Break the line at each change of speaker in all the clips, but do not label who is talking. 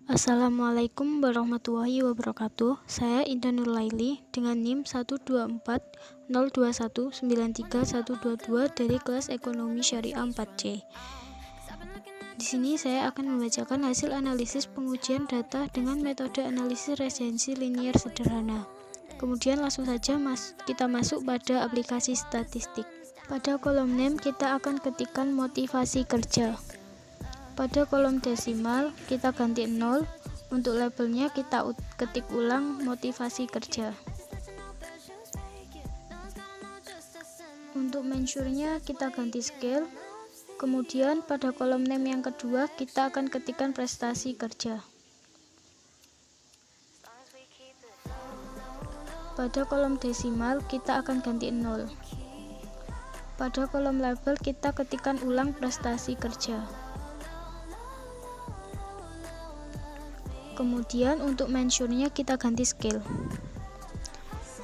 Assalamualaikum warahmatullahi wabarakatuh. Saya Indah Nurlaili dengan NIM 12402193122 dari kelas Ekonomi Syariah 4C. Di sini saya akan membacakan hasil analisis pengujian data dengan metode analisis resensi linier sederhana. Kemudian langsung saja kita masuk pada aplikasi statistik. Pada kolom name kita akan ketikkan motivasi kerja. Pada kolom desimal kita ganti 0. Untuk labelnya kita ketik ulang motivasi kerja. Untuk mensurenya kita ganti scale. Kemudian pada kolom name yang kedua kita akan ketikkan prestasi kerja. Pada kolom desimal kita akan ganti 0. Pada kolom label kita ketikkan ulang prestasi kerja. Kemudian untuk mensurenya kita ganti scale.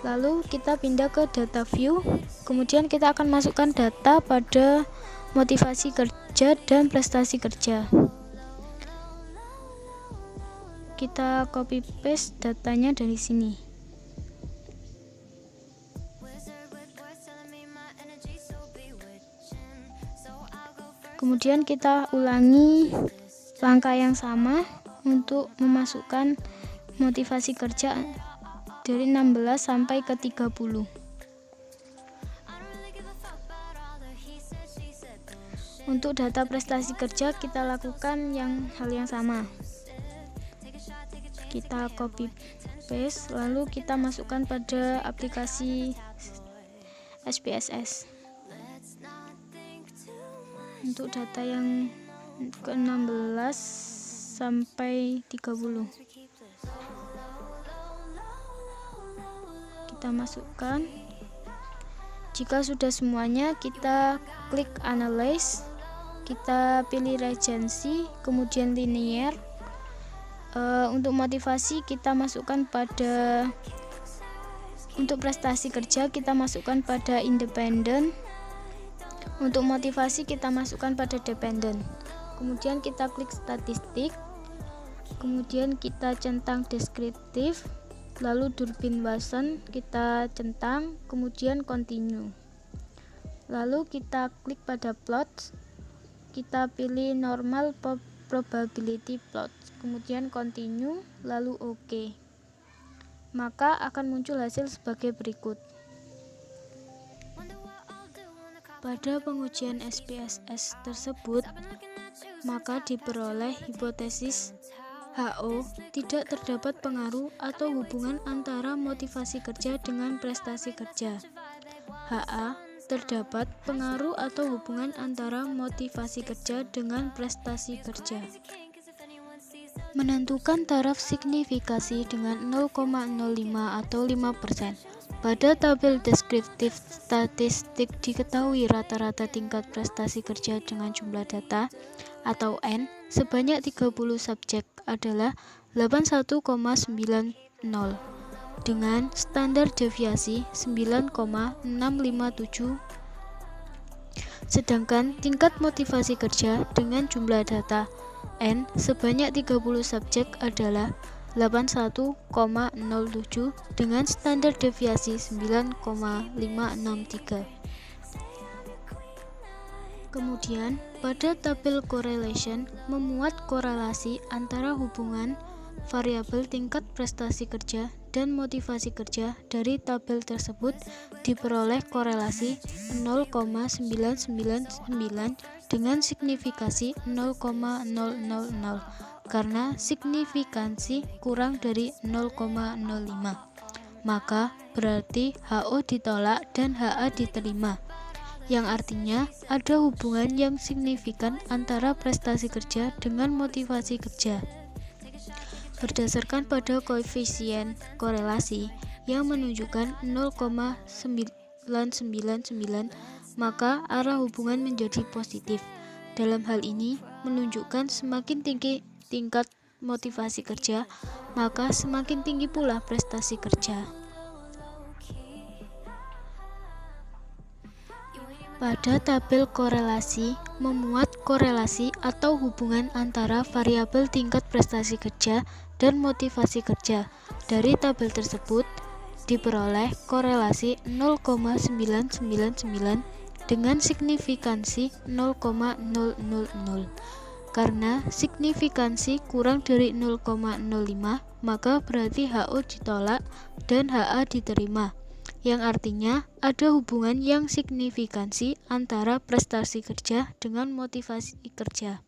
Lalu kita pindah ke data view. Kemudian kita akan masukkan data pada motivasi kerja dan prestasi kerja. Kita copy paste datanya dari sini. Kemudian kita ulangi langkah yang sama untuk memasukkan motivasi kerja dari 16 sampai ke 30. Untuk data prestasi kerja kita lakukan hal yang sama. Kita copy paste lalu kita masukkan pada aplikasi SPSS. Untuk data yang ke-16 sampai 30 kita masukkan. Jika sudah semuanya kita klik analyze, kita pilih regency, kemudian linear. Untuk motivasi kita masukkan pada, untuk prestasi kerja kita masukkan pada independent. Untuk motivasi kita masukkan pada dependent. Kemudian kita klik statistik. Kemudian kita centang deskriptif. Lalu Durbin-Watson kita centang. Kemudian continue. Lalu kita klik pada plot. Kita pilih normal probability plot. Kemudian continue. Lalu OK. Maka akan muncul hasil sebagai berikut. Pada pengujian SPSS tersebut, maka diperoleh hipotesis HO tidak terdapat pengaruh atau hubungan antara motivasi kerja dengan prestasi kerja. HA terdapat pengaruh atau hubungan antara motivasi kerja dengan prestasi kerja. Menentukan taraf signifikasi dengan 0,05 atau 5%. Pada tabel deskriptif statistik diketahui rata-rata tingkat prestasi kerja dengan jumlah data atau N sebanyak 30 subjek adalah 81,90 dengan standar deviasi 9,657. Sedangkan tingkat motivasi kerja dengan jumlah data N sebanyak 30 subjek adalah 81,07 dengan standar deviasi 9,563. Kemudian, pada tabel correlation memuat korelasi antara hubungan variabel tingkat prestasi kerja dan motivasi kerja. Dari tabel tersebut diperoleh korelasi 0,999 dengan signifikasi 0,000 karena signifikansi kurang dari 0,05. Maka berarti HO ditolak dan HA diterima, yang artinya ada hubungan yang signifikan antara prestasi kerja dengan motivasi kerja. Berdasarkan pada koefisien korelasi yang menunjukkan 0,999, maka arah hubungan menjadi positif. Dalam hal ini menunjukkan semakin tinggi tingkat motivasi kerja, maka semakin tinggi pula prestasi kerja. Pada tabel korelasi, memuat korelasi atau hubungan antara variabel tingkat prestasi kerja dan motivasi kerja. Dari tabel tersebut diperoleh korelasi 0,999 dengan signifikansi 0,000. Karena signifikansi kurang dari 0,05, maka berarti HO ditolak dan HA diterima, yang artinya ada hubungan yang signifikansi antara prestasi kerja dengan motivasi kerja.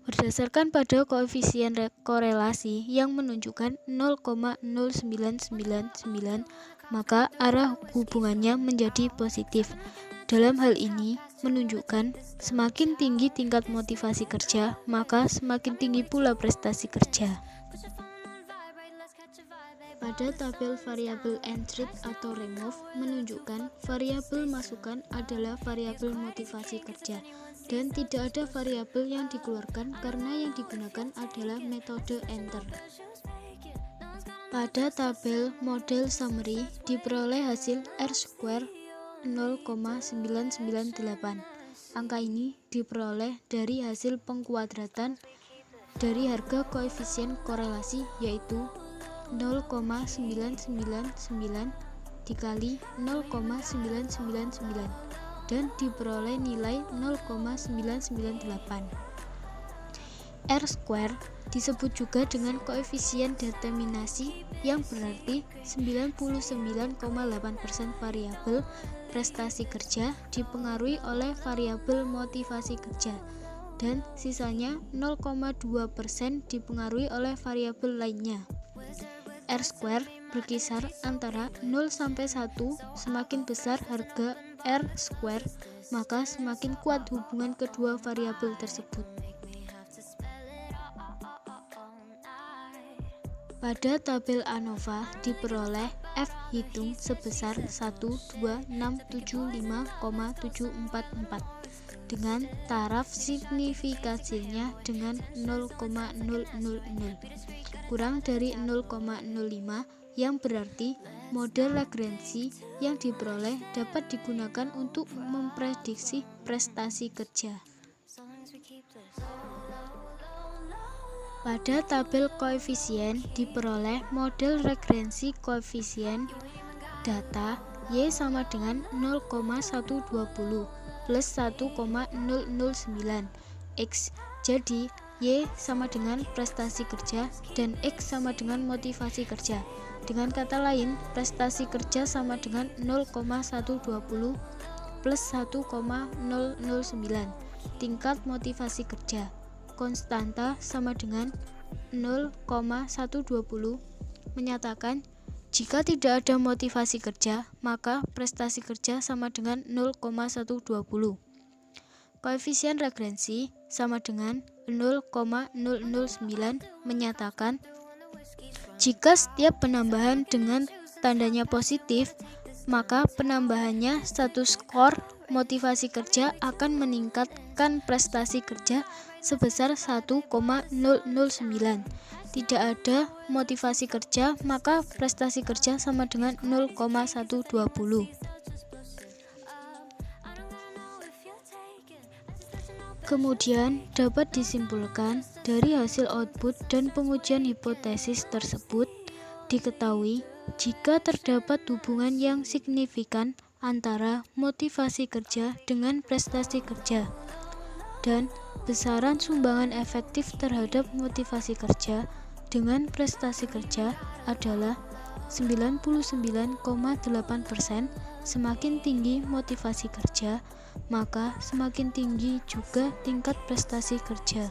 Berdasarkan pada koefisien korelasi yang menunjukkan 0,0999, maka arah hubungannya menjadi positif. Dalam hal ini menunjukkan semakin tinggi tingkat motivasi kerja, maka semakin tinggi pula prestasi kerja. Pada tabel variabel entry atau remove menunjukkan variabel masukan adalah variabel motivasi kerja dan tidak ada variabel yang dikeluarkan karena yang digunakan adalah metode enter. Pada tabel model summary diperoleh hasil R-square 0,998. Angka ini diperoleh dari hasil pengkuadratan dari harga koefisien korelasi yaitu 0,999 dikali 0,999 dan diperoleh nilai 0,998. R-square disebut juga dengan koefisien determinasi yang berarti 99,8% variabel prestasi kerja dipengaruhi oleh variabel motivasi kerja dan sisanya 0,2% dipengaruhi oleh variabel lainnya. R-square berkisar antara 0 sampai 1, semakin besar harga R-square, maka semakin kuat hubungan kedua variabel tersebut. Pada tabel ANOVA diperoleh F hitung sebesar 12675,744 dengan taraf signifikasinya dengan 0,000 kurang dari 0,05 yang berarti model Lagrange yang diperoleh dapat digunakan untuk memprediksi prestasi kerja. Pada tabel koefisien diperoleh model regresi koefisien data Y sama dengan 0,120 plus 1,009 X. Jadi Y sama dengan prestasi kerja dan X sama dengan motivasi kerja. Dengan kata lain, prestasi kerja sama dengan 0,120 plus 1,009. Tingkat motivasi kerja konstanta sama dengan 0,120 menyatakan jika tidak ada motivasi kerja, maka prestasi kerja sama dengan 0,120. Koefisien regresi sama dengan 0,009 menyatakan jika setiap penambahan dengan tandanya positif, maka penambahannya satu skor motivasi kerja akan meningkatkan prestasi kerja sebesar 1,009. Tidak ada motivasi kerja, maka prestasi kerja sama dengan 0,120. Kemudian dapat disimpulkan dari hasil output dan pengujian hipotesis tersebut diketahui jika terdapat hubungan yang signifikan antara motivasi kerja dengan prestasi kerja dan besaran sumbangan efektif terhadap motivasi kerja dengan prestasi kerja adalah 99,8%. Semakin tinggi motivasi kerja, maka semakin tinggi juga tingkat prestasi kerja.